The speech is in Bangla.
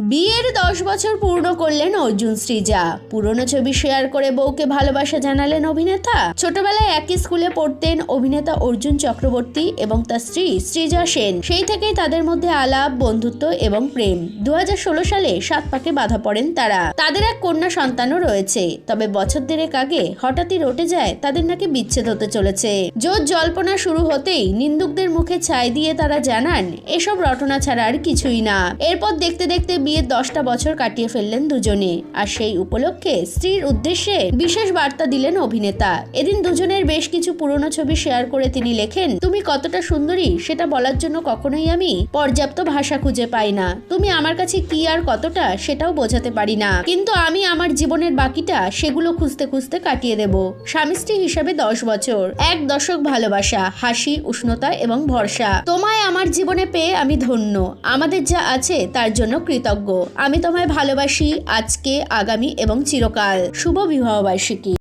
বিয়ের 10 বছর পূর্ণ করলেন অর্জুন সৃজা। পুরনো ছবি শেয়ার করে বউকে ভালোবাসা জানালেন অভিনেতা। ছোটবেলায় একই স্কুলে পড়তেন অভিনেতা অর্জুন চক্রবর্তী এবং তার স্ত্রী সৃজা সেন। সেই থেকেই তাদের মধ্যে আলাপ, বন্ধুত্ব এবং প্রেম। 2016 সালে 7 পাকে বাধা পড়েন তারা। তাদের এক কন্যা সন্তানও রয়েছে। তবে বছর দেড়েক আগে হঠাৎই রটে যায় তাদের নাকি বিচ্ছেদ হতে চলেছে। জোর জল্পনা শুরু হতেই নিন্দুকদের মুখে ছাই দিয়ে তারা জানান এসব রটনা ছাড়া আর কিছুই না। এরপর দেখতে দেখতে বিয়ের 10টা বছর কাটিয়ে ফেললেন দুজনে। আর সেই উপলক্ষে স্ত্রীর উদ্দেশ্যে বিশেষ বার্তা দিলেন অভিনেতা। এদিন দুজনের বেশ কিছু পুরনো ছবি শেয়ার করে তিনি লেখেন, তুমি কতটা সুন্দরী সেটা বলার জন্য কখনোই আমি পর্যাপ্ত ভাষা খুঁজে পাই না। তুমি আমার কাছে কি আর কতটা সেটাও বোঝাতে পারি না, কিন্তু আমি আমার জীবনের বাকিটা সেগুলো খুঁজতে খুঁজতে কাটিয়ে দেব। স্বামী স্ত্রী হিসেবে 10 বছর, 1 দশক ভালোবাসা, হাসি, উষ্ণতা এবং ভরসা। তোমায় আমার জীবনে পেয়ে আমি ধন্য। আমাদের যা আছে তার জন্য কৃতজ্ঞ। আমি তোমায় ভালোবাসি আজকে, আগামী এবং চিরকাল। শুভ বিবাহবার্ষিকী।